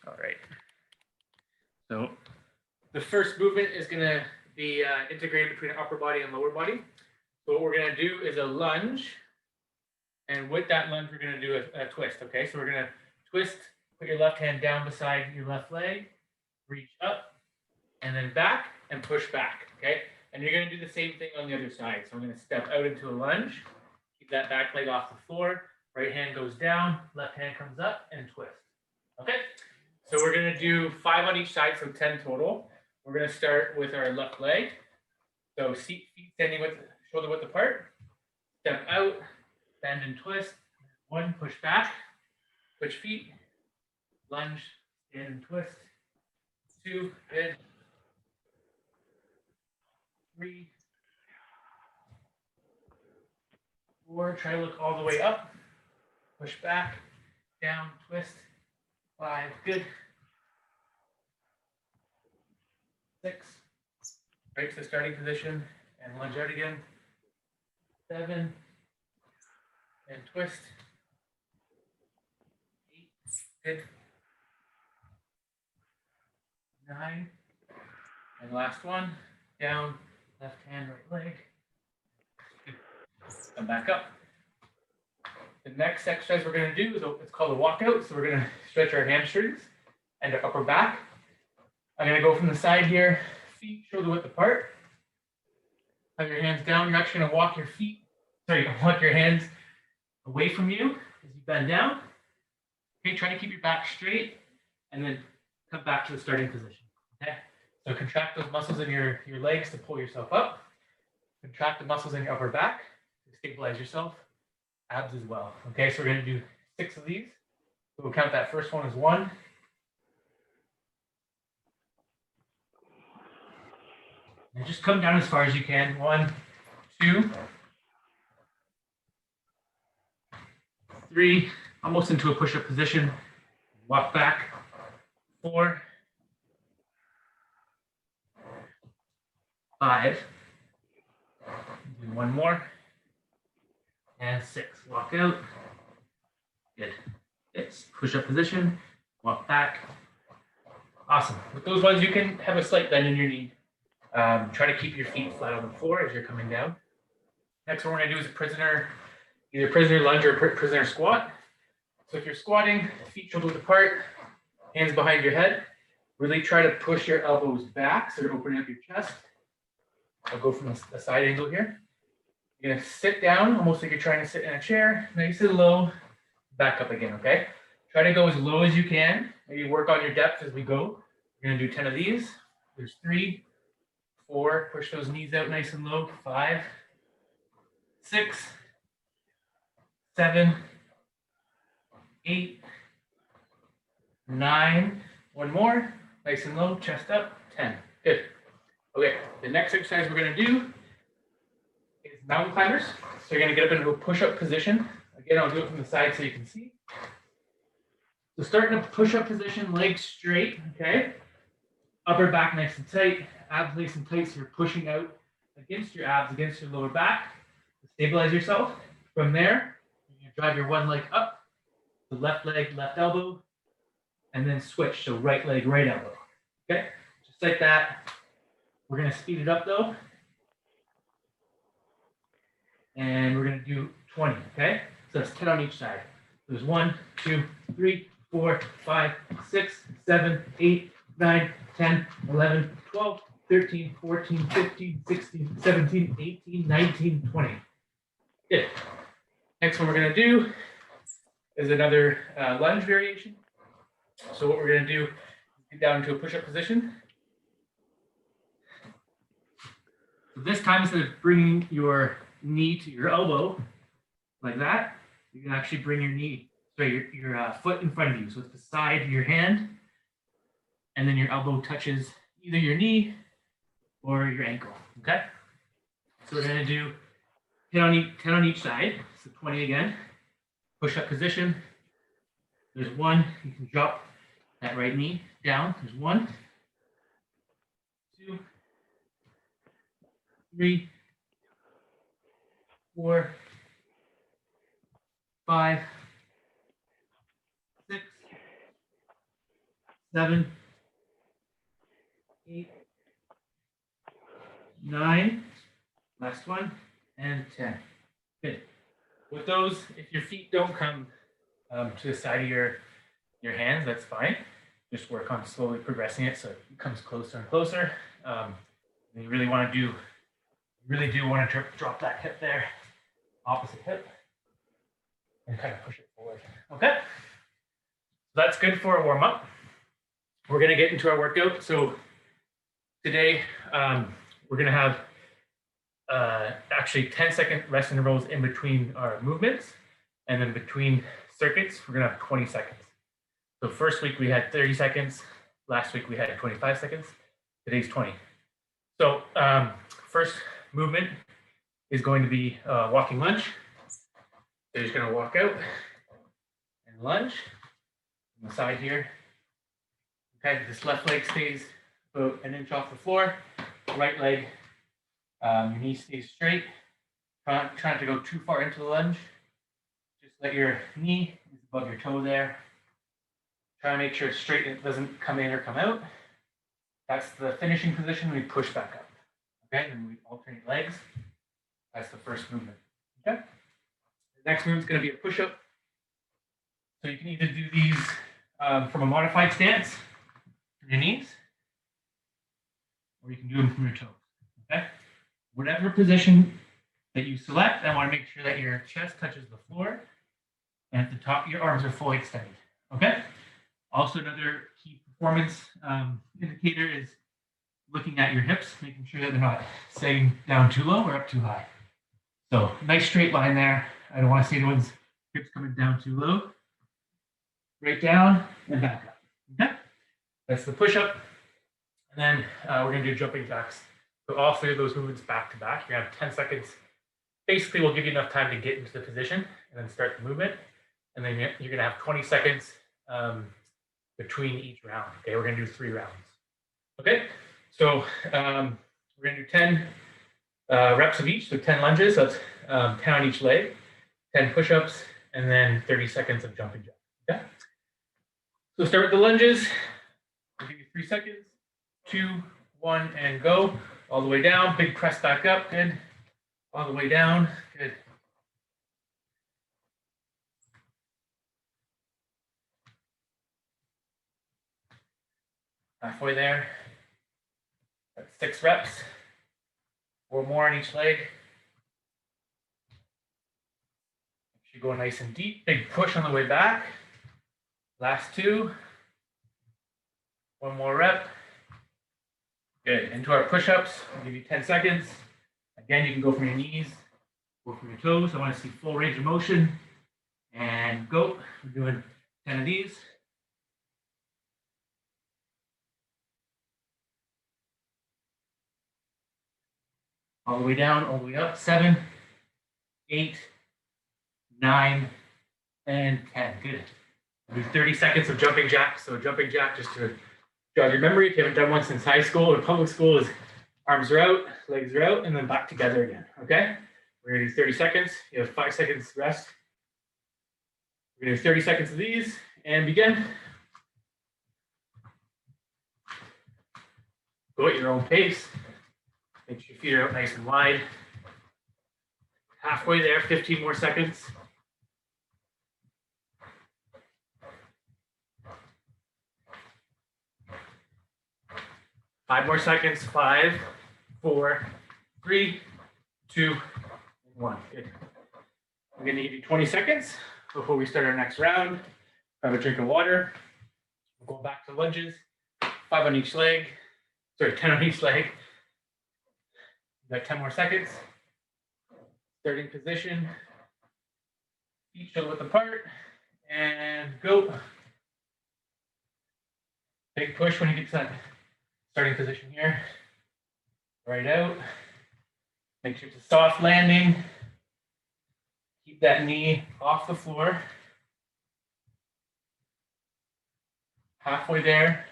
All right. So the first movement is going to be integrated between upper body and lower body. So what we're going to do is a lunge. And with that lunge, we're going to do a twist. Okay, so we're going to twist, put your left hand down beside your left leg, reach up, and then back and push back. Okay, and you're going to do the same thing on the other side. So I'm going to step out into a lunge, keep that back leg off the floor, right hand goes down, left hand comes up, and twist. Okay, so we're going to do 5 on each side, so 10 total. We're going to start with our left leg. So feet standing with shoulder width apart. Step out, bend and twist. 1, push back, switch feet, lunge, stand and twist. 2, good. 3, 4, try to look all the way up. Push back, down, twist. 5, good. 6, right to the starting position and lunge out again. 7, and twist. 8, good. 9, and last one, down, left hand, right leg. Good. Come back up. The next exercise we're going to do is it's called a walkout. So we're going to stretch our hamstrings and our upper back. I'm going to go from the side here, feet shoulder width apart. Have your hands down. You're actually going to walk your hands away from you as you bend down. Okay, try to keep your back straight and then come back to the starting position. Okay, so contract those muscles in your legs to pull yourself up. Contract the muscles in your upper back to stabilize yourself. Abs as well. Okay, so we're going to do 6 of these. So we'll count that first one as 1. And just come down as far as you can. 1, 2, 3, almost into a push-up position. Walk back. 4, 5. Do 1 more. And 6. Walk out. Good. It's push-up position. Walk back. Awesome. With those ones, you can have a slight bend in your knee. Try to keep your feet flat on the floor as you're coming down. Next one we're going to do is either prisoner lunge or prisoner squat. So if you're squatting, feet shoulder width apart, hands behind your head, really try to push your elbows back so you're opening up your chest. I'll go from the side angle here. You're going to sit down almost like you're trying to sit in a chair, nice and low, back up again, okay? Try to go as low as you can. Maybe work on your depth as we go. You're going to do 10 of these. There's 3, 4, push those knees out nice and low. 5, 6, 7, 8, 9. 1 more, nice and low, chest up. 10. Good. Okay, the next exercise we're going to do is mountain climbers. So you're going to get up into a push-up position. Again, I'll do it from the side so you can see. So start in a push-up position, legs straight, okay? Upper back nice and tight, abs nice and tight, so you're pushing out against your abs, against your lower back to stabilize yourself. From there, you drive your one leg up, the left leg, left elbow, and then switch. So right leg, right elbow. Okay, just like that. We're going to speed it up though. And we're going to do 20, okay? So that's 10 on each side. There's 1, 2, 3, 4, 5, 6, 7, 8, 9, 10, 11, 12, 13, 14, 15, 16, 17, 18, 19, 20. Good. Next one we're going to do is another lunge variation. So what we're going to do is get down into a push-up position. So this time, instead of bringing your knee to your elbow like that, you can actually bring your foot in front of you. So it's beside your hand, and then your elbow touches either your knee or your ankle. Okay. So we're going to do 10 on each side. So 20 again. Push-up position. There's 1. You can drop that right knee down. There's 1, 2, 3, 4, 5, 6, 7, 8, 9, last one, and 10. Good. With those, if your feet don't come to the side of your hands, that's fine. Just work on slowly progressing it so it comes closer and closer. You really want to do, drop that hip there, opposite hip, and kind of push it forward. Okay, so that's good for a warm up. We're going to get into our workout. So today we're going to have actually 10-second rest intervals in between our movements, and then between circuits we're going to have 20 seconds. So first week we had 30 seconds, last week we had 25 seconds, today's 20. So first movement is going to be walking lunge. So you're just going to walk out and lunge on the side here. Okay, this left leg stays about an inch off the floor, right leg, your knee stays straight. Try not to go too far into the lunge. Just let your knee is above your toe there. Try to make sure it's straight and it doesn't come in or come out. That's the finishing position. We push back up. Okay, and we alternate legs. That's the first movement. Okay. The next movement is going to be a push-up. So you can either do these from a modified stance from your knees, or you can do them from your toes. Okay. Whatever position that you select, I want to make sure that your chest touches the floor, and at the top, your arms are fully extended. Okay. Also, another key performance indicator is looking at your hips, making sure that they're not sagging down too low or up too high. So nice straight line there. I don't want to see anyone's hips coming down too low. Right down and back up. Okay, that's the push-up. And then we're going to do jumping jacks. So all three of those movements back to back. You're going to have 10 seconds. Basically, we'll give you enough time to get into the position and then start the movement. And then you're going to have 20 seconds between each round. Okay, we're going to do 3 rounds. Okay, so we're going to do 10 reps of each, so 10 lunges. So that's 10 on each leg, 10 push-ups, and then 30 seconds of jumping jacks. Okay, so start with the lunges. I'll give you 3 seconds. 2, 1, and go. All the way down. Big press back up. Good. All the way down. Good. Halfway there. That's 6 reps. 4 more on each leg. Make sure you go nice and deep. Big push on the way back. Last 2. 1 more rep. Good. Into our push-ups. I'll give you 10 seconds. Again, you can go from your knees, go from your toes. I want to see full range of motion. And go. We're doing 10 of these. All the way down, all the way up. 7, 8, 9, and 10. Good. We'll do 30 seconds of jumping jack. So jumping jack, just to jog your memory, if you haven't done one since high school or public school, is arms are out, legs are out, and then back together again. Okay? We're going to do 30 seconds. You have 5 seconds rest. We're going to do 30 seconds of these and begin. Go at your own pace. Make sure your feet are out nice and wide. Halfway there, 15 more seconds. Five more seconds. 5, 4, 3, 2, 1. Good. I'm going to give you 20 seconds before we start our next round. Have a drink of water. We'll go back to lunges. 5 on each leg. Sorry, 10 on each leg. We've got 10 more seconds. Starting position. Feet shoulder width apart. And go. Big push when you get to that starting position here. Right out. Make sure it's a soft landing. Keep that knee off the floor. Halfway there.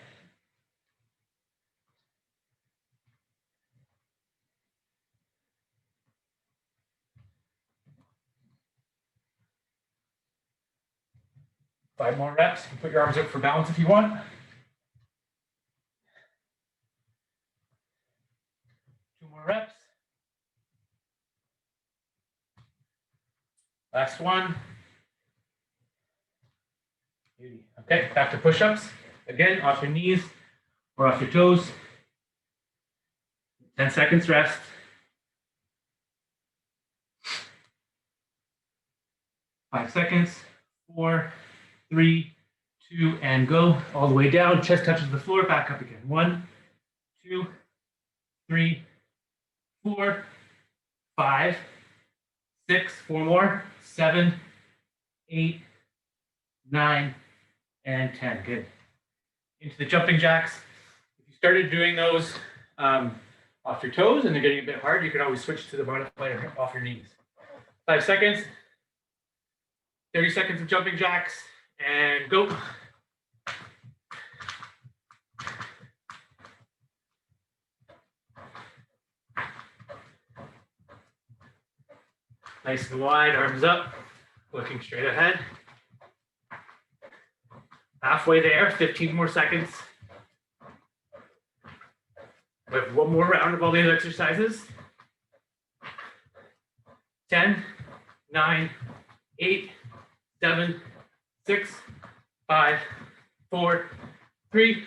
Five more reps. You can put your arms up for balance if you want. Last one. Okay, back to push-ups. Again, off your knees or off your toes. 10 seconds rest. 5 seconds. 4, 3, 2, and go. All the way down. Chest touches the floor. Back up again. 1, 2, 3, 4, 5, 6. 4 more. 7, 8, 9, and 10. Good. Into the jumping jacks. If you started doing those off your toes and they're getting a bit hard, you can always switch to the butterfly off your knees. 5 seconds. 30 seconds of jumping jacks, and go. Nice and wide, arms up, looking straight ahead. Halfway there, 15 more seconds. We have one more round of all these exercises. 10, 9, 8, 7, 6, 5, 4, 3,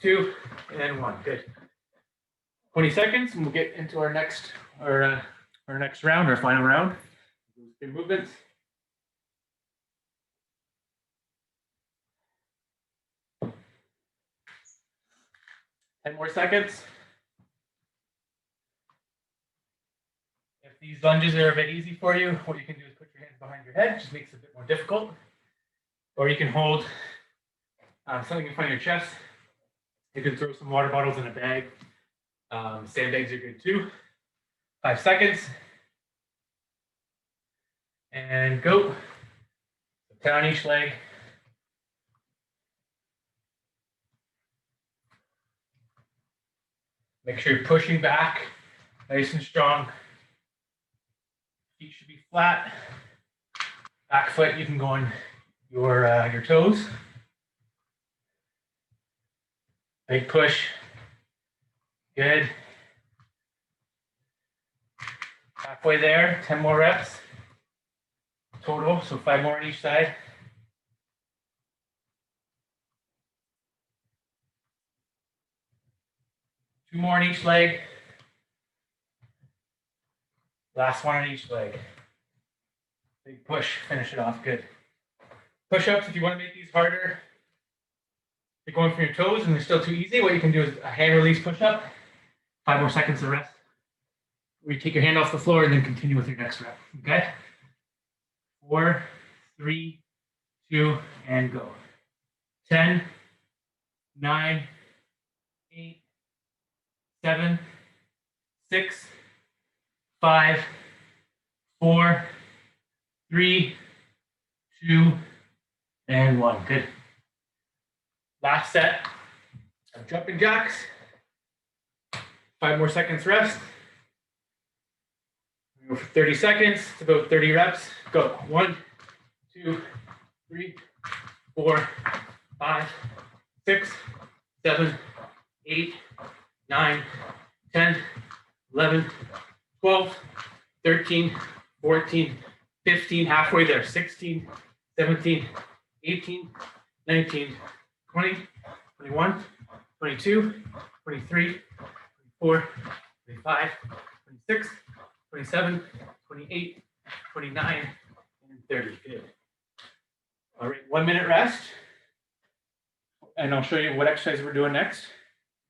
2, and 1. Good. 20 seconds, and we'll get into our next round, our final round. Good movements. Ten more seconds. If these lunges are a bit easy for you, what you can do is put your hands behind your head, just makes it a bit more difficult. Or you can hold something in front of your chest. You can throw some water bottles in a bag. Sandbags are good too. 5 seconds. And go. 10 on each leg. Make sure you're pushing back, nice and strong. Feet should be flat. Back foot, you can go on your toes. Big push. Good. Halfway there, 10 more reps total, so 5 more on each side. Two more on each leg. Last one on each leg. Big push, finish it off, good. Push-ups, if you want to make these harder, if you're going from your toes and they're still too easy, what you can do is a hand release push-up. 5 more seconds of rest. Where you take your hand off the floor and then continue with your next rep, okay? 4, 3, 2, and go. 10, 9, 8, 7, 6, 5, 4, 3, 2, and 1. Good. Last set of jumping jacks. 5 more seconds rest. Go for 30 seconds. It's about 30 reps. Go. 1, 2, 3, 4, 5, 6, 7, 8, 9, 10, 11, 12, 13, 14, 15, halfway there, 16, 17, 18, 19, 20, 21, 22, 23, 24, 25, 26, 27, 28, 29, and 30. Good. All right, 1 minute rest. And I'll show you what exercise we're doing next.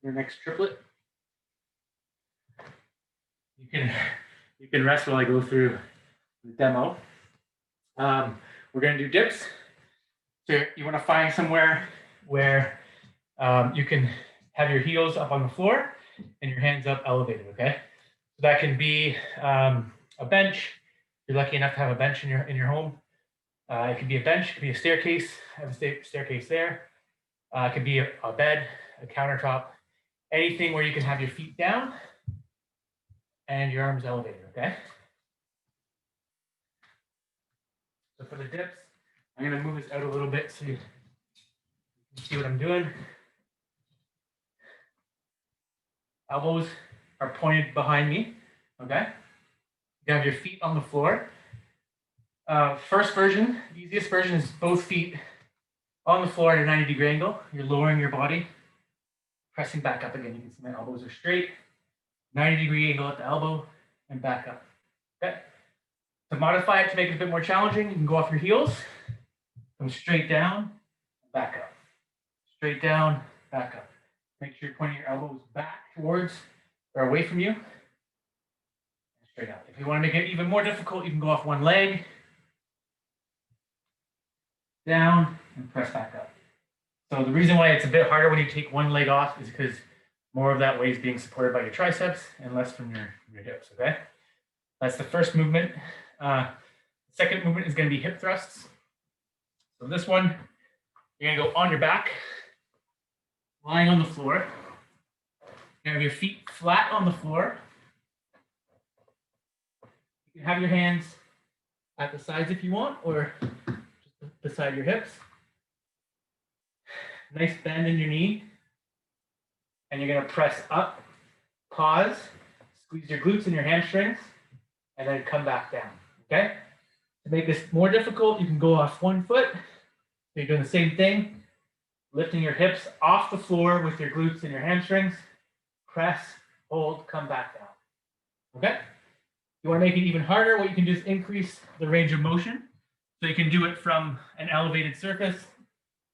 Your next triplet. You can rest while I go through the demo. We're going to do dips. So you want to find somewhere where you can have your heels up on the floor and your hands up elevated, okay? So that can be a bench. If you're lucky enough to have a bench in your home. It could be a bench, it could be a staircase. I have a staircase there. It could be a bed, a countertop, anything where you can have your feet down and your arms elevated, okay? So for the dips, I'm gonna move this out a little bit so you can see what I'm doing. Elbows are pointed behind me, okay? You have your feet on the floor. First version, the easiest version is both feet on the floor at a 90-degree angle. You're lowering your body, pressing back up again. You can see my elbows are straight. 90-degree angle at the elbow and back up. Okay. To modify it to make it a bit more challenging, you can go off your heels, come straight down, back up. Straight down, back up. Make sure you're pointing your elbows back towards or away from you. Straight out. If you want to make it even more difficult, you can go off one leg, down, and press back up. So the reason why it's a bit harder when you take one leg off is because more of that weight is being supported by your triceps and less from your hips, okay? That's the first movement. The second movement is going to be hip thrusts. So this one, you're going to go on your back, lying on the floor. You have your feet flat on the floor. You can have your hands at the sides if you want, or just beside your hips. Nice bend in your knee. And you're going to press up, pause, squeeze your glutes and your hamstrings, and then come back down, okay? To make this more difficult, you can go off one foot. So you're doing the same thing, lifting your hips off the floor with your glutes and your hamstrings, press, hold, come back down, okay? If you want to make it even harder, what you can do is increase the range of motion. So you can do it from an elevated surface.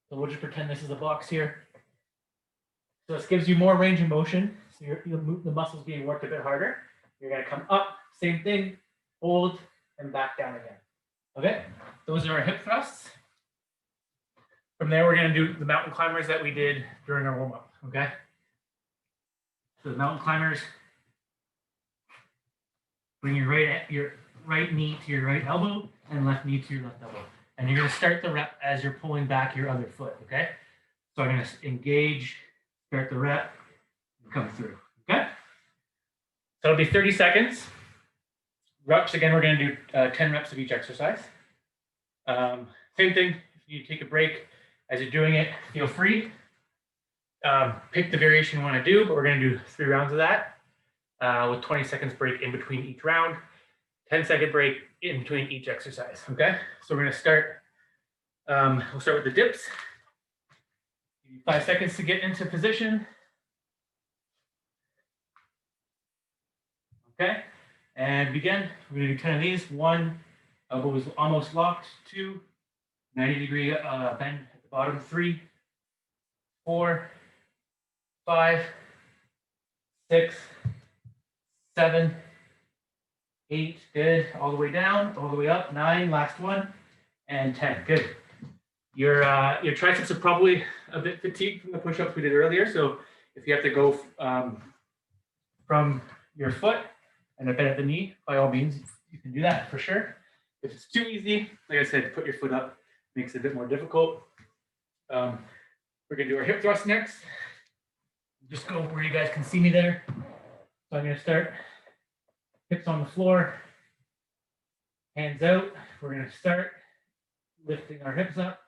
So we'll just pretend this is a box here. So this gives you more range of motion. So you'll move the muscles being worked a bit harder. You're going to come up, same thing, hold, and back down again. Okay, those are our hip thrusts. From there, we're going to do the mountain climbers that we did during our warm-up, okay? So the mountain climbers, bring your right knee to your right elbow and left knee to your left elbow. And you're going to start the rep as you're pulling back your other foot, okay? So I'm going to engage, start the rep, and come through, okay? So it'll be 30 seconds. Reps, again, we're going to do 10 reps of each exercise. Same thing, if you take a break as you're doing it, feel free. Pick the variation you want to do, but we're going to do 3 rounds of that with 20 seconds break in between each round, 10-second break in between each exercise, okay? So we're going to start, we'll start with the dips. Give you 5 seconds to get into position. Okay, and begin. We're going to do 10 of these. 1, elbow is almost locked. 2, 90-degree bend at the bottom. 3, 4, 5, 6, 7, 8, good. All the way down, all the way up. 9, last one, and 10. Good. Your triceps are probably a bit fatigued from the push-ups we did earlier. So if you have to go from your foot and a bend at the knee, by all means, you can do that for sure. If it's too easy, like I said, put your foot up, makes it a bit more difficult. We're gonna do our hip thrust next. Just go where you guys can see me there. So I'm gonna start hips on the floor, hands out. We're gonna start lifting our hips up,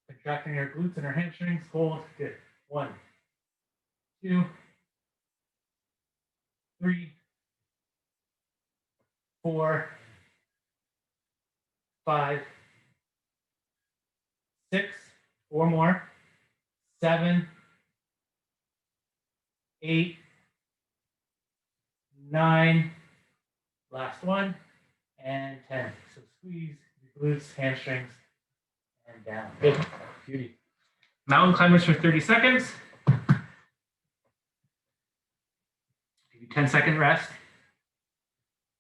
contracting our glutes and our hamstrings. Hold, good. 1, 2, 3, 4, 5, 6, 4 more, 7, 8, 9, last one, and 10. So squeeze your glutes, hamstrings, and down. Good. Beauty. Mountain climbers for 30 seconds. Give you 10-second rest.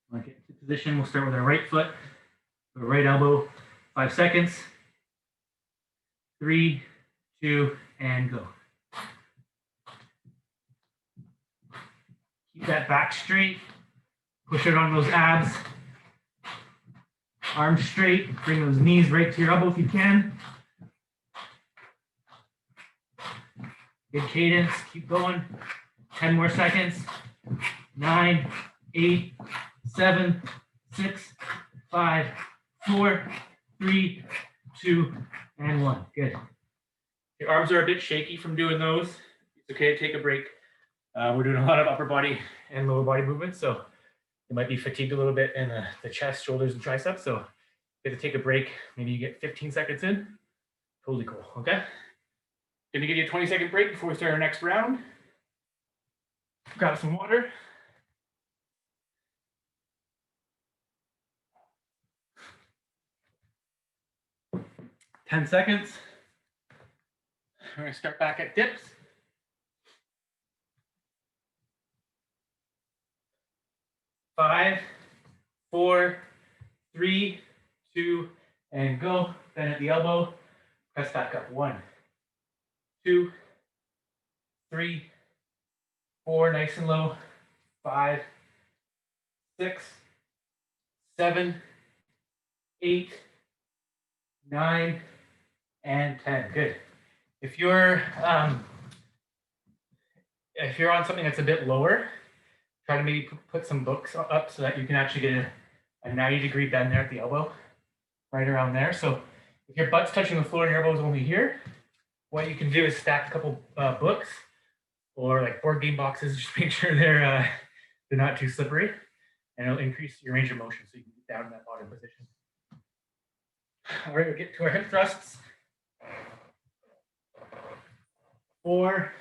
When I get into position, we'll start with our right foot, our right elbow, 5 seconds. 3, 2, and go. Keep that back straight. Push it on those abs. Arms straight. Bring those knees right to your elbow if you can. Good cadence. Keep going. 10 more seconds. 9, 8, 7, 6, 5, 4, 3, 2, and 1. Good. Your arms are a bit shaky from doing those. It's okay to take a break. We're doing a lot of upper body and lower body movements, so you might be fatigued a little bit in the chest, shoulders, and triceps. So You have to take a break. Maybe you get 15 seconds in. Totally cool, okay? Gonna give you a 20-second break before we start our next round. Grab some water. Ten seconds. We're gonna start back at dips. 5, 4, 3, 2, and go. Bend at the elbow. Press back up. 1, 2, 3, 4, nice and low. 5, 6, 7, 8, 9, and 10. Good. If you're on something that's a bit lower, try to maybe put some books up so that you can actually get a 90-degree bend there at the elbow, right around there. So if your butt's touching the floor and your elbow's only here, what you can do is stack a couple books or like board game boxes. Just make sure they're not too slippery, and it'll increase your range of motion so you can get down in that bottom position. All right, we'll get to our hip thrusts. 4,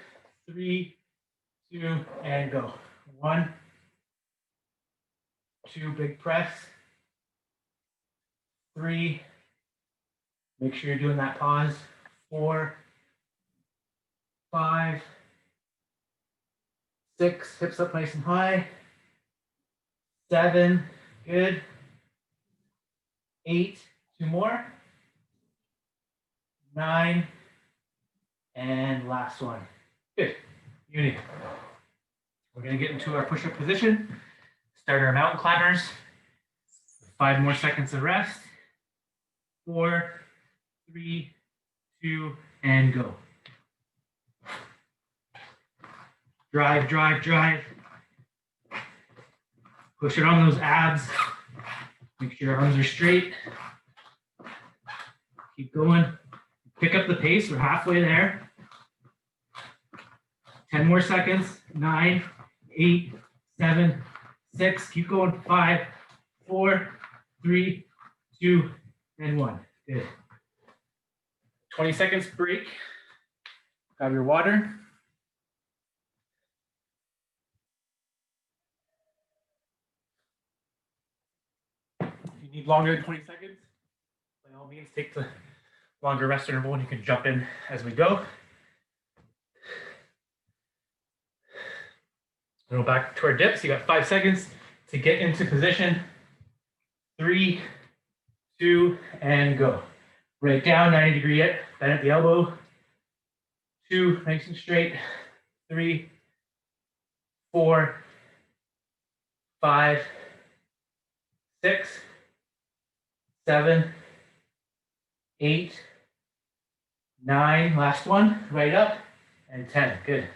3, 2, and go. 1, 2, big press. 3, make sure you're doing that pause. 4, 5, 6, hips up nice and high. 7, good. 8, 2 more. 9, and last one. Good. Uni. We're going to get into our push-up position. Start our mountain climbers. 5 more seconds of rest. 4, 3, 2, and go. Drive, drive, drive. Push it on those abs. Make sure your arms are straight. Keep going. Pick up the pace. We're halfway there. 10 more seconds. 9, 8, 7, 6. Keep going. 5, 4, 3, 2, and 1. Good. 20 seconds break. Grab your water. If you need longer than 20 seconds, by all means, take the longer rest interval and you can jump in as we go. Go back to our dips. You got 5 seconds to get into position. 3, 2, and go. Break down, 90-degree bend at the elbow. 2, nice and straight. 3, 4, 5, 6, 7, 8, 9. Last one, right up, and 10. Good.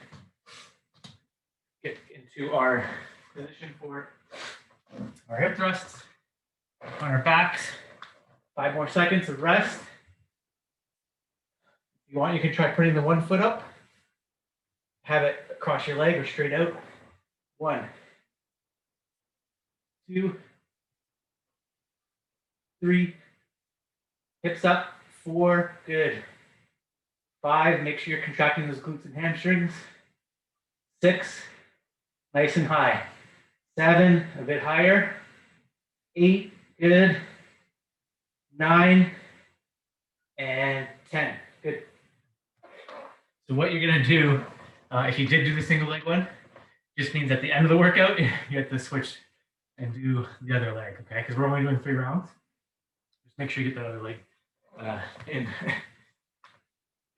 Get into our position for our hip thrusts on our backs. 5 more seconds of rest. If you want, you can try putting the one foot up. Have it across your leg or straight out. 1, 2, 3. Hips up. 4, good. 5, make sure you're contracting those glutes and hamstrings. 6, nice and high. 7, a bit higher. 8, good. 9, and 10. Good. So what you're going to do, if you did do the single leg one, just means at the end of the workout, you have to switch and do the other leg, okay? Because we're only doing 3 rounds. Just make sure you get the other leg in.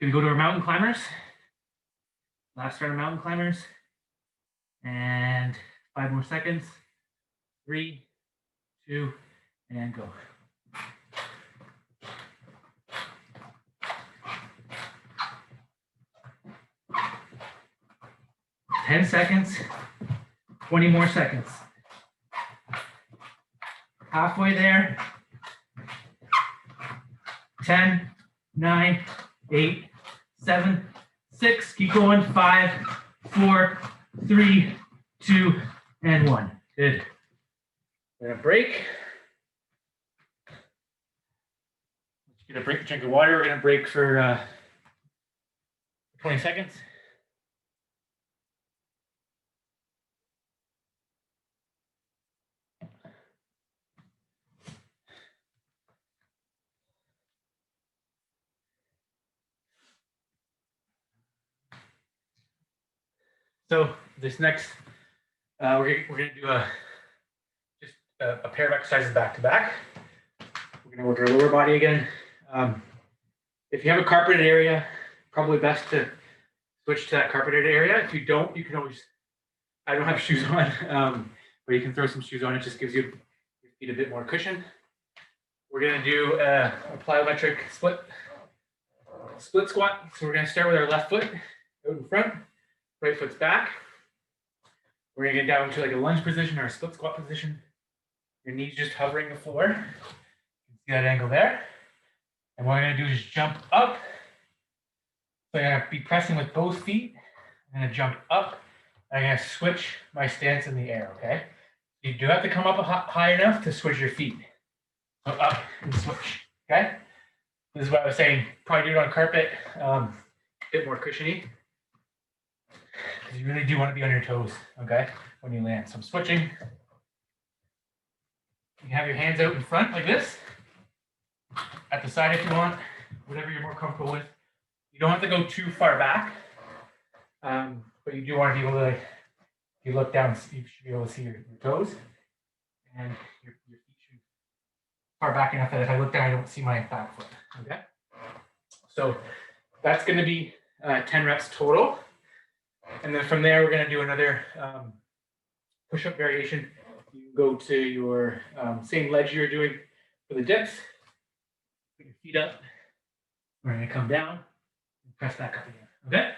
Gonna go to our mountain climbers. Last round of mountain climbers. And 5 more seconds. 3, 2, and go. Ten seconds, 20 more seconds. Halfway there. 10, 9, 8, 7, 6. Keep going. 5, 4, 3, 2, and 1. Good. We're gonna break. Get a break, drink of water. We're gonna break for 20 seconds. So this next, we're gonna do just a pair of exercises back to back. We're gonna work our lower body again. If you have a carpeted area, probably best to switch to that carpeted area. If you don't, you can always, I don't have shoes on, but you can throw some shoes on. It just gives your feet a bit more cushion. We're gonna do a plyometric split squat. So we're gonna start with our left foot out in front, right foot's back. We're gonna get down to like a lunge position or a split squat position. Your knees just hovering the floor. You can see that angle there. And what I'm gonna do is jump up. So I'm gonna be pressing with both feet. I'm gonna jump up. I'm gonna switch my stance in the air, okay? You do have to come up high enough to switch your feet. So up and switch, okay? This is what I was saying, probably do it on carpet, a bit more cushiony. Because you really do want to be on your toes, okay, when you land. So I'm switching. You can have your hands out in front like this. At the side if you want, whatever you're more comfortable with. You don't have to go too far back, but you do want to be able to, if you look down, you should be able to see your toes. And your feet should far back enough that if I look down, I don't see my back foot, okay? So that's going to be 10 reps total. And then from there, we're going to do another push-up variation. You can go to your same ledge you're doing for the dips. Put your feet up. We're going to come down and press back up again. Okay?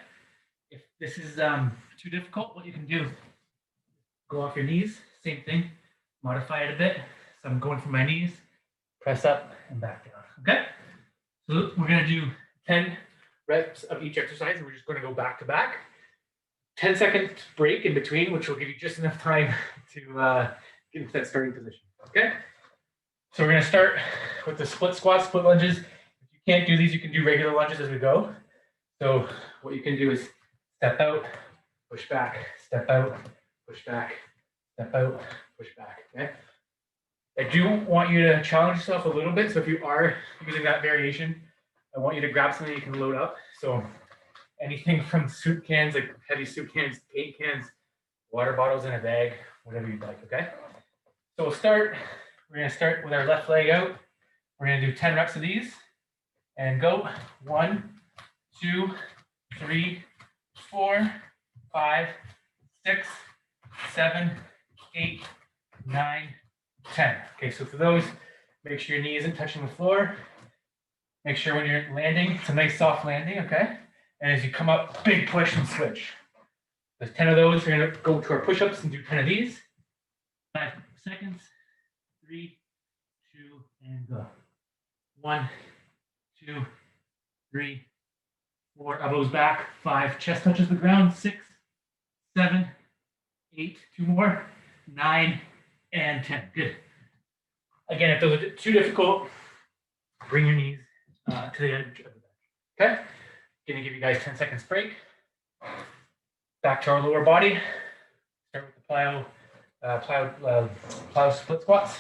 If this is too difficult, what you can do, go off your knees. Same thing. Modify it a bit. So I'm going from my knees, press up and back down. Okay? So we're going to do 10 reps of each exercise, and we're just going to go back to back. 10-second break in between, which will give you just enough time to get into that starting position. Okay? So we're going to start with the split squats, split lunges. If you can't do these, you can do regular lunges as we go. So what you can do is step out, push back, step out, push back, step out, push back. Okay? I do want you to challenge yourself a little bit. So if you are using that variation, I want you to grab something you can load up. So anything from soup cans, like heavy soup cans, paint cans, water bottles in a bag, whatever you'd like, okay? So we'll start, we're gonna start with our left leg out. We're gonna do 10 reps of these and go. 1, 2, 3, 4, 5, 6, 7, 8, 9, 10. Okay, so for those, make sure your knee isn't touching the floor. Make sure when you're landing, it's a nice soft landing, okay? And as you come up, big push and switch. There's 10 of those. We're going to go to our push-ups and do 10 of these. 5 seconds. 3, 2, and go. 1, 2, 3, 4. Elbows back. 5. Chest touches the ground. 6, 7, 8. 2 more. 9, and 10. Good. Again, if those are too difficult, bring your knees to the edge of the bench. Okay? Gonna give you guys 10 seconds break. Back to our lower body. Start with the plyo split squats.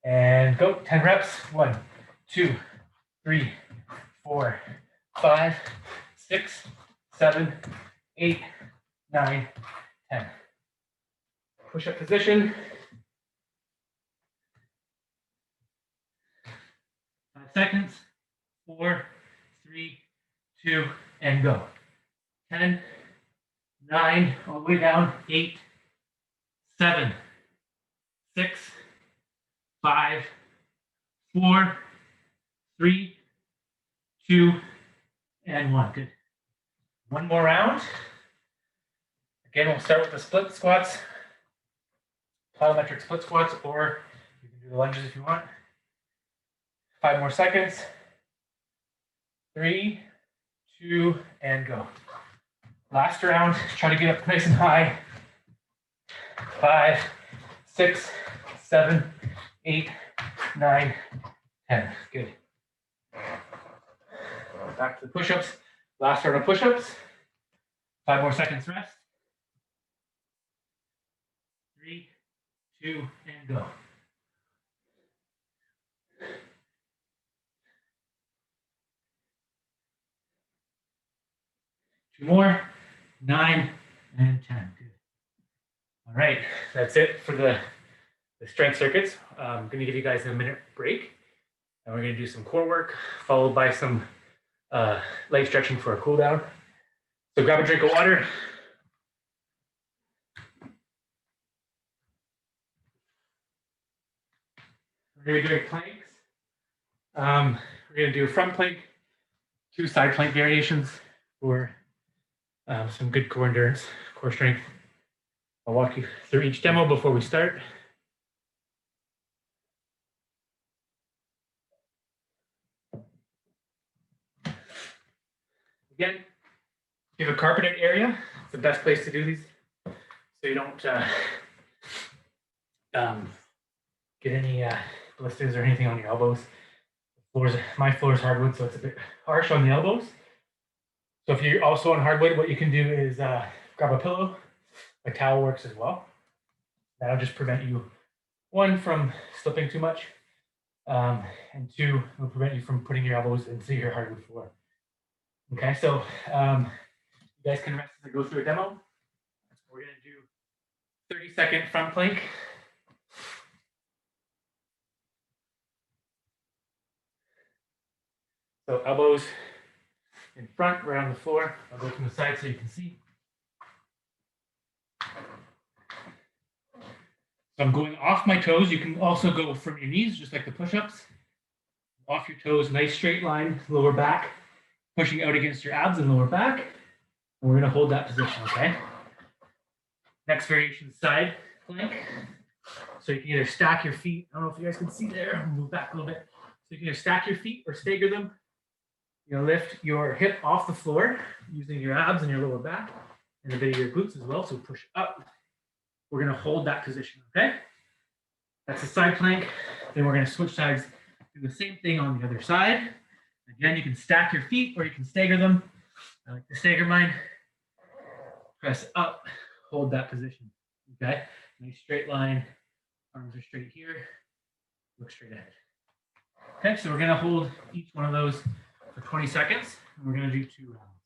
And go. 10 reps. 1, 2, 3, 4, 5, 6, 7, 8, 9, 10. Push-up position. 5 seconds. 4, 3, 2, and go. 10, 9, all the way down. 8, 7, 6, 5, 4, 3, 2, and 1. Good. One more round. Again, we'll start with the split squats, plyometric split squats, or you can do the lunges if you want. 5 more seconds. 3, 2, and go. Last round, try to get up nice and high. 5, 6, 7, 8, 9, 10. Good. Back to the push-ups. Last round of push-ups. 5 more seconds rest. 3, 2, and go. Two more. 9 and 10. Good. All right, that's it for the strength circuits. I'm going to give you guys a minute break, and we're going to do some core work, followed by some light stretching for a cool down. So grab a drink of water. We're going to be doing planks. We're going to do a front plank, 2 side plank variations for some good core endurance, core strength. I'll walk you through each demo before we start. Again, if you have a carpeted area, it's the best place to do these, so you don't get any blisters or anything on your elbows. My floor is hardwood, so it's a bit harsh on the elbows. So if you're also on hardwood, what you can do is grab a pillow. A towel works as well. That'll just prevent you, 1, from slipping too much, and 2, will prevent you from putting your elbows into your hardwood floor. Okay, so you guys can rest as I go through a demo. We're going to do 30-second front plank. So elbows in front, right on the floor. I'll go from the side so you can see. So I'm going off my toes. You can also go from your knees, just like the push-ups. Off your toes, nice straight line, lower back, pushing out against your abs and lower back. And we're going to hold that position, okay? Next variation, side plank. So you can either stack your feet. I don't know if you guys can see there. Move back a little bit. So you can either stack your feet or stagger them. You're going to lift your hip off the floor using your abs and your lower back and a bit of your glutes as well. So push up. We're going to hold that position, okay? That's the side plank. Then we're going to switch sides, do the same thing on the other side. Again, you can stack your feet or you can stagger them. I like to stagger mine. Press up, hold that position, okay? Nice straight line. Arms are straight here. Look straight ahead. Okay, so we're going to hold each one of those for 20 seconds. And we're going to do 2 rounds.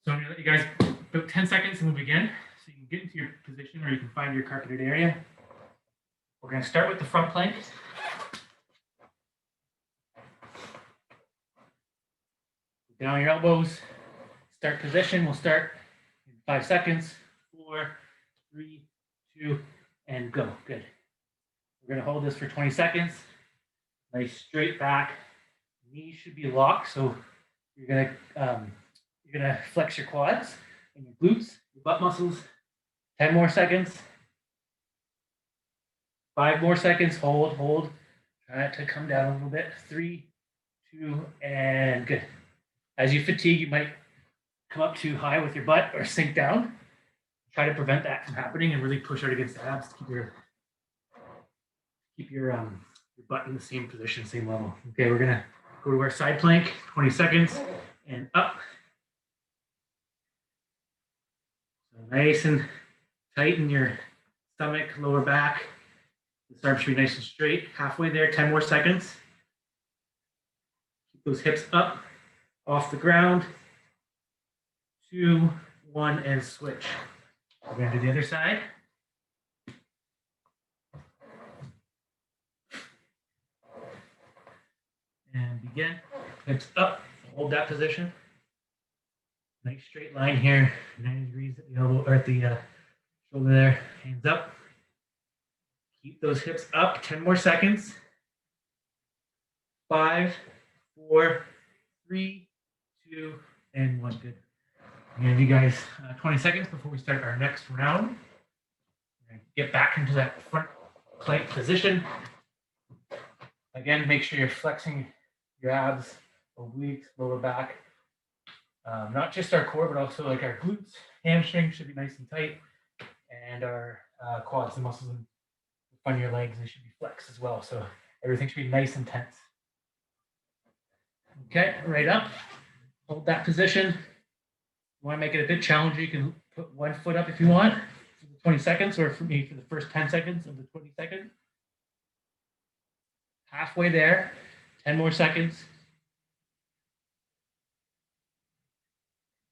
So I'm going to let you guys about 10 seconds and we'll begin. So you can get into your position or you can find your carpeted area. We're going to start with the front plank. Down your elbows. Start position. We'll start in 5 seconds. 4, 3, 2, and go. Good. We're going to hold this for 20 seconds. Nice straight back. Knees should be locked. So you're going to flex your quads and your glutes, your butt muscles. 10 more seconds. 5 more seconds. Hold, hold. Try it to come down a little bit. 3, 2, and good. As you fatigue, you might come up too high with your butt or sink down. Try to prevent that from happening and really push out against the abs to keep your butt in the same position, same level. Okay, we're gonna go to our side plank, 20 seconds, and up. So nice and tight in your stomach, lower back. The arms should be nice and straight. Halfway there, 10 more seconds. Keep those hips up, off the ground. 2, 1, and switch. We're going to do the other side. And begin. Hips up. Hold that position. Nice straight line here. 90 degrees at the elbow or at the shoulder there. Hands up. Keep those hips up. 10 more seconds. 5, 4, 3, 2, and 1. Good. I'm going to give you guys 20 seconds before we start our next round. We're going to get back into that front plank position. Again, make sure you're flexing your abs, obliques, lower back. Not just our core, but also like our glutes, hamstrings should be nice and tight, and our quads and muscles in front of your legs, they should be flexed as well. So Everything should be nice and tense. Okay, right up. Hold that position. You want to make it a bit challenging, you can put one foot up if you want for the 20 seconds, or for me for the first 10 seconds of the 20 seconds. Halfway there, 10 more seconds.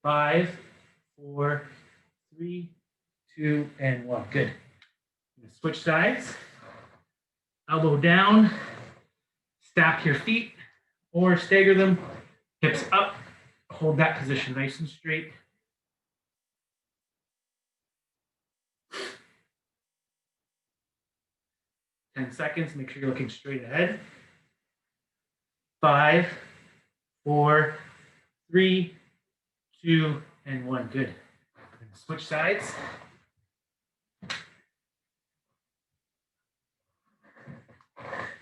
5, 4, 3, 2, and 1. Good. Switch sides. Elbow down. Stack your feet or stagger them. Hips up. Hold that position nice and straight. Ten seconds. Make sure you're looking straight ahead. 5, 4, 3, 2, and 1. Good. Switch sides.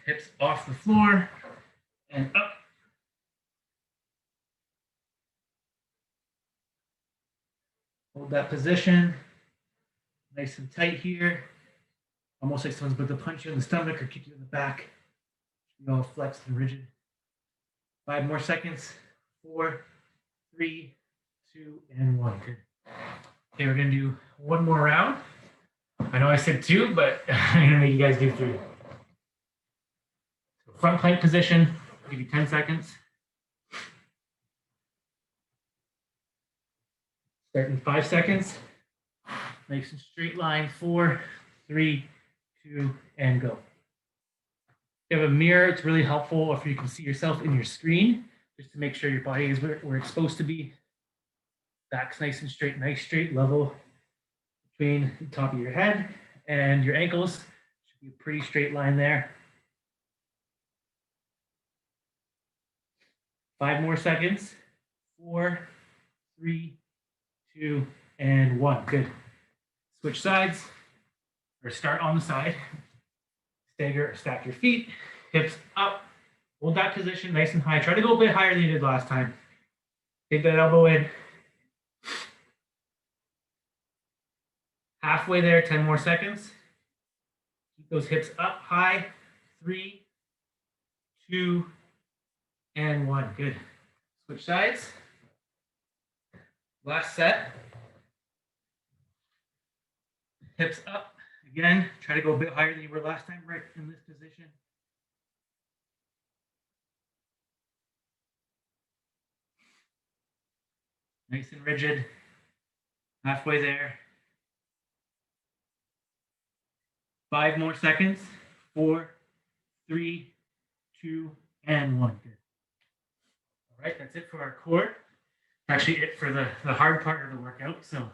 Hips off the floor and up. Hold that position. Nice and tight here. Almost like someone's about to punch you in the stomach or kick you in the back. You're all flexed and rigid. 5 more seconds. 4, 3, 2, and 1. Good. Okay, we're gonna do one more round. I know I said 2, but I'm gonna make you guys do 3. So front plank position. I'll give you 10 seconds. Start in 5 seconds. Nice and straight line. 4, 3, 2, and go. If you have a mirror, it's really helpful if you can see yourself in your screen, just to make sure your body is where it's supposed to be. Back's nice and straight, nice straight level between the top of your head and your ankles. Should be a pretty straight line there. 5 more seconds. 4, 3, 2, and 1. Good. Switch sides, or start on the side. Stagger or stack your feet, hips up. Hold that position nice and high. Try to go a bit higher than you did last time. Take that elbow in. Halfway there, 10 more seconds. Keep those hips up high. 3, 2, and 1. Good. Switch sides. Last set. Hips up. Again, try to go a bit higher than you were last time, right in this position. Nice and rigid. Halfway there. 5 more seconds. 4, 3, 2, and 1. Good. All right, that's it for our core. Actually, it for the hard part of the workout. So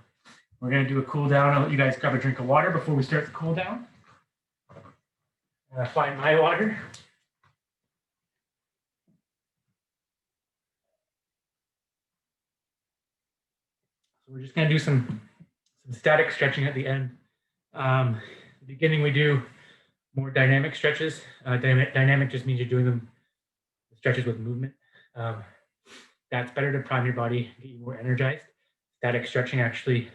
we're going to do a cool down. I'll let you guys grab a drink of water before we start the cool down. Find my water. So we're just going to do some static stretching at the end. At the beginning, we do more dynamic stretches. Dynamic just means you're doing them stretches with movement. That's better to prime your body, get you more energized. Static stretching actually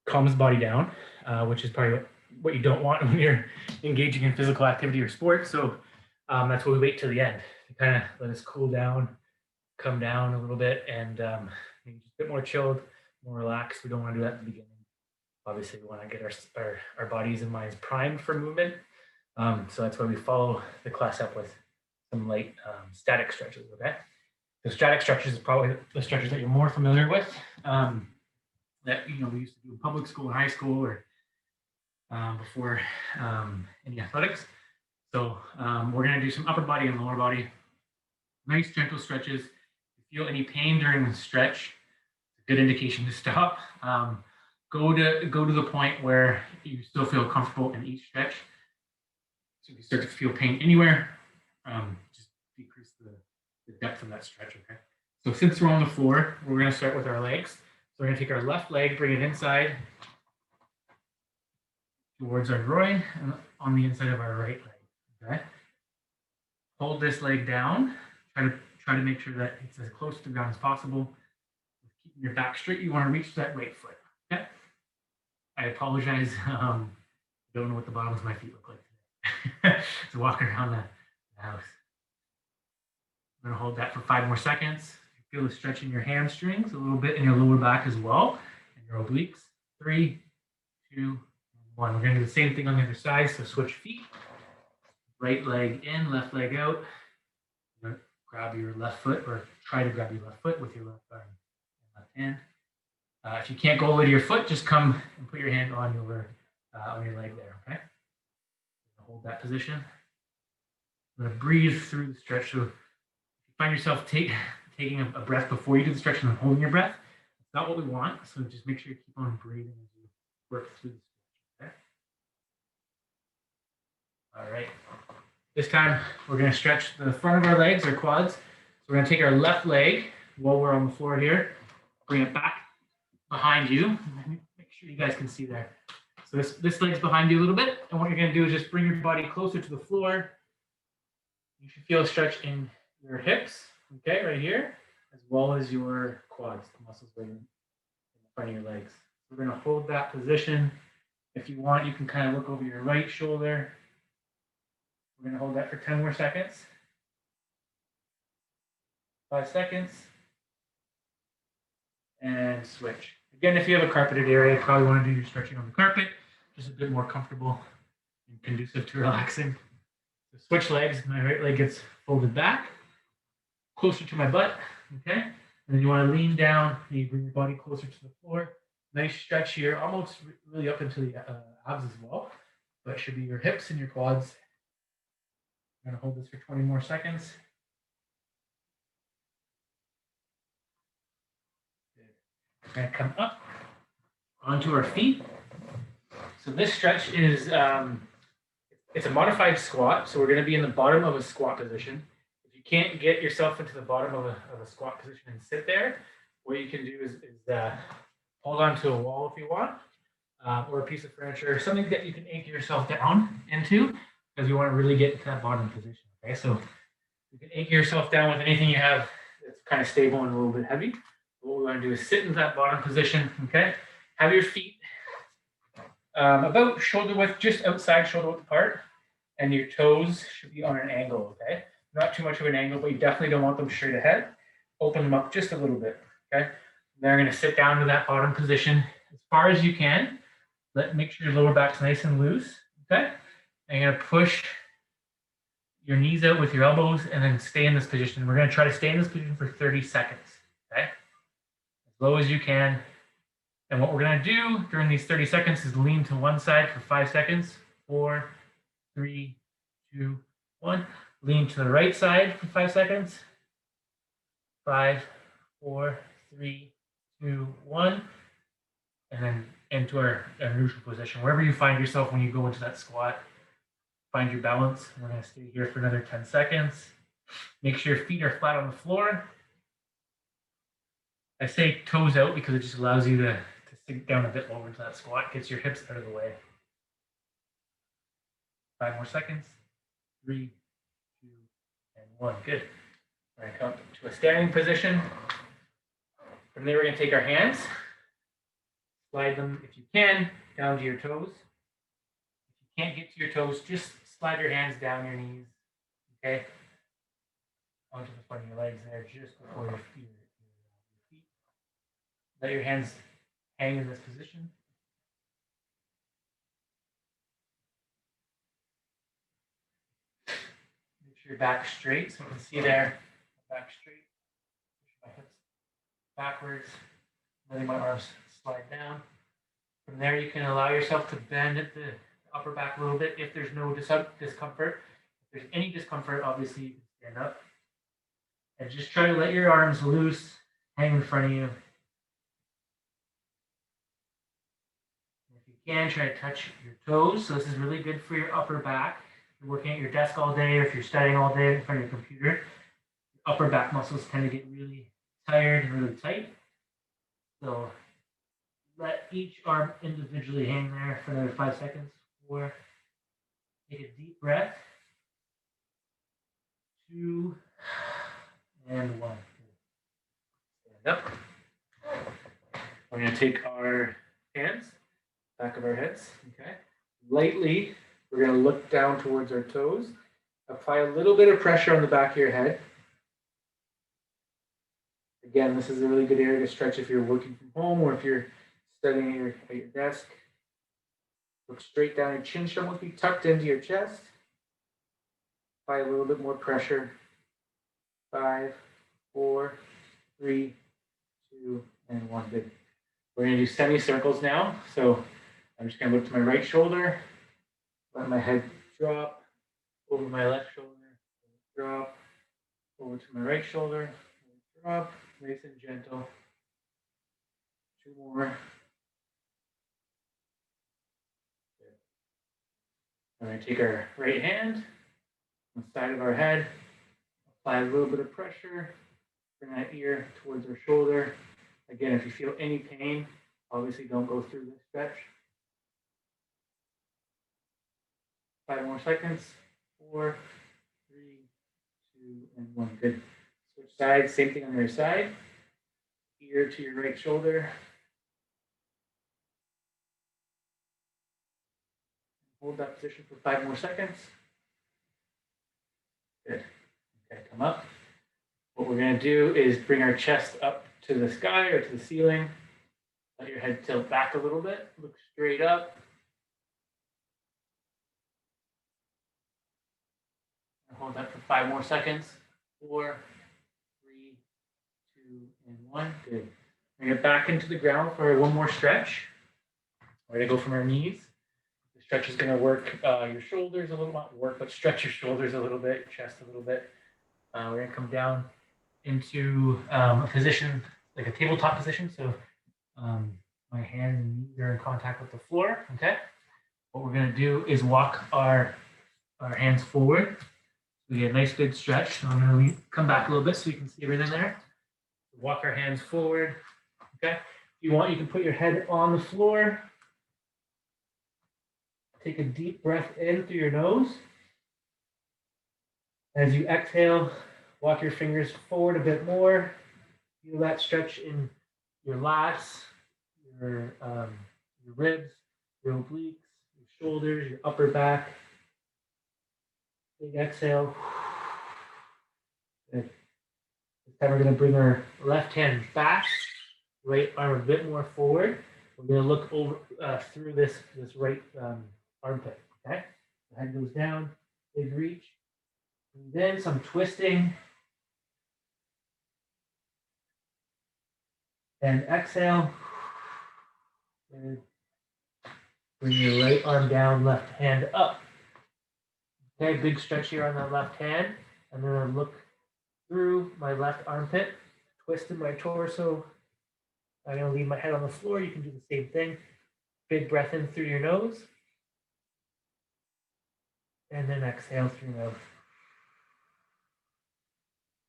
calms the body down, which is probably what you don't want when you're engaging in physical activity or sport. So that's why we wait till the end to kind of let us cool down, come down a little bit, and maybe just a bit more chilled, more relaxed. We don't want to do that at the beginning. Obviously, we want to get our bodies and minds primed for movement. So that's why we follow the class up with some light static stretches, okay? The static stretches is probably the stretches that you're more familiar with, that we used to do in public school and high school, or before any athletics. So we're going to do some upper body and lower body. Nice gentle stretches. If you feel any pain during the stretch, it's a good indication to stop. Go to the point where you still feel comfortable in each stretch. So if you start to feel pain anywhere, just decrease the depth of that stretch, okay? So since we're on the floor, we're going to start with our legs. So we're going to take our left leg, bring it inside towards our groin and on the inside of our right leg, okay? Hold this leg down. Try to make sure that it's as close to the ground as possible. Keeping your back straight, you want to reach that right foot, okay? I apologize. Don't know what the bottoms of my feet look like to walk around the house. I'm going to hold that for 5 more seconds. Feel the stretch in your hamstrings, a little bit in your lower back as well, and your obliques. 3, 2, 1. We're going to do the same thing on the other side. So switch feet. Right leg in, left leg out. Grab your left foot, or try to grab your left foot with your left arm and left hand. If you can't go over to your foot, just come and put your hand on your leg there, okay? Hold that position. I'm going to breathe through the stretch. So if you find yourself taking a breath before you do the stretch and then holding your breath, that's not what we want. So just make sure you keep on breathing as you work through the stretch, okay? All right. This time, we're going to stretch the front of our legs, our quads. So we're going to take our left leg while we're on the floor here, bring it back behind you. Make sure you guys can see there. So this leg's behind you a little bit. And what you're going to do is just bring your body closer to the floor. You should feel a stretch in your hips, okay, right here, as well as your quads, the muscles right in the front of your legs. We're going to hold that position. If you want, you can kind of look over your right shoulder. We're going to hold that for 10 more seconds. 5 seconds. And switch. Again, if you have a carpeted area, you probably want to do your stretching on the carpet, just a bit more comfortable and conducive to relaxing. So switch legs. My right leg gets folded back, closer to my butt, okay? And then you want to lean down, and you bring your body closer to the floor. Nice stretch here, almost really up into the abs as well, but it should be your hips and your quads. I'm going to hold this for 20 more seconds. We're going to come up onto our feet. So this stretch is, it's a modified squat. So we're going to be in the bottom of a squat position. If you can't get yourself into the bottom of a squat position and sit there, what you can do is hold onto a wall if you want, or a piece of furniture, something that you can anchor yourself down into, because you want to really get into that bottom position. Okay, so you can anchor yourself down with anything you have that's kind of stable and a little bit heavy. What we want to do is sit in that bottom position. Okay, have your feet about shoulder width, just outside shoulder width apart, and your toes should be on an angle. Okay, not too much of an angle, but you definitely don't want them straight ahead. Open them up just a little bit. Okay, then you're going to sit down to that bottom position as far as you can. Make sure your lower back's nice and loose. Okay, and you're going to push your knees out with your elbows and then stay in this position. We're going to try to stay in this position for 30 seconds. Okay, as low as you can. And what we're going to do during these 30 seconds is lean to one side for 5 seconds. 4, 3, 2, 1. Lean to the right side for 5 seconds. 5, 4, 3, 2, 1. And then into our neutral position. Wherever you find yourself when you go into that squat, find your balance. We're going to stay here for another 10 seconds. Make sure your feet are flat on the floor. I say toes out because it just allows you to sink down a bit lower into that squat, gets your hips out of the way. 5 more seconds. 3, 2, and 1. Good. We're going to come to a standing position. From there, we're going to take our hands, slide them, if you can, down to your toes. If you can't get to your toes, just slide your hands down your knees, okay, onto the front of your legs there, just before your feet. Let your hands hang in this position. Make sure your back is straight, so you can see there, back straight. Push my hips backwards, letting my arms slide down. From there, you can allow yourself to bend at the upper back a little bit if there's no discomfort. If there's any discomfort, obviously you can stand up. And just try to let your arms loose, hang in front of you. If you can, try to touch your toes. So this is really good for your upper back. If you're working at your desk all day, or if you're studying all day in front of your computer, your upper back muscles tend to get really tired and really tight. So let each arm individually hang there for another 5 seconds. 4. Take a deep breath. 2 and 1. Stand up. We're going to take our hands, back of our heads, okay? Lightly We're going to look down towards our toes. Apply a little bit of pressure on the back of your head. Again, this is a really good area to stretch if you're working from home or if you're studying at your desk. Look straight down. Your chin should almost be tucked into your chest. Apply a little bit more pressure. 5, 4, 3, 2, and 1. Good. We're going to do semicircles now. So I'm just going to look to my right shoulder, let my head drop over my left shoulder, drop over to my right shoulder, drop, nice and gentle. 2 more. Good. We're going to take our right hand on the side of our head, apply a little bit of pressure, bring that ear towards our shoulder. Again, if you feel any pain, obviously don't go through this stretch. 5 more seconds. 4, 3, 2, and 1. Good. Switch sides. Same thing on your side. Ear to your right shoulder. Hold that position for 5 more seconds. Good. Okay, come up. What we're going to do is bring our chest up to the sky or to the ceiling. Let your head tilt back a little bit. Look straight up. Hold that for 5 more seconds. 4, 3, 2, and 1. Good. Bring it back into the ground for one more stretch. We're going to go from our knees. The stretch is going to work your shoulders a little, not work, but stretch your shoulders a little bit, your chest a little bit. We're going to come down into a position, like a tabletop position. So my hands and knees are in contact with the floor. Okay. What we're going to do is walk our hands forward. We get a nice good stretch. So I'm going to come back a little bit so you can see everything there. Walk our hands forward. Okay. If you want, you can put your head on the floor. Take a deep breath in through your nose. As you exhale, walk your fingers forward a bit more. Feel that stretch in your lats, your ribs, your obliques, your shoulders, your upper back. Big exhale. Good. This time we're going to bring our left hand back, right arm a bit more forward. We're going to look over through this right armpit. Okay, the head goes down, big reach, and then some twisting. And exhale. Good. Bring your right arm down, left hand up. Okay, big stretch here on the left hand. I'm going to look through my left armpit, twist in my torso. I'm going to leave my head on the floor. You can do the same thing. Big breath in through your nose. And then exhale through your mouth.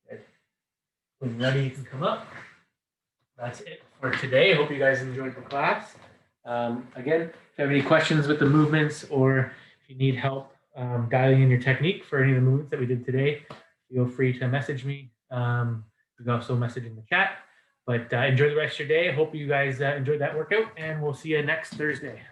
Good. When ready, you can come up. That's it for today. I hope you guys enjoyed the class. Again, if you have any questions with the movements or if you need help dialing in your technique for any of the movements that we did today, feel free to message me. You can also message in the chat. But enjoy the rest of your day. I hope you guys enjoyed that workout, and we'll see you next Thursday.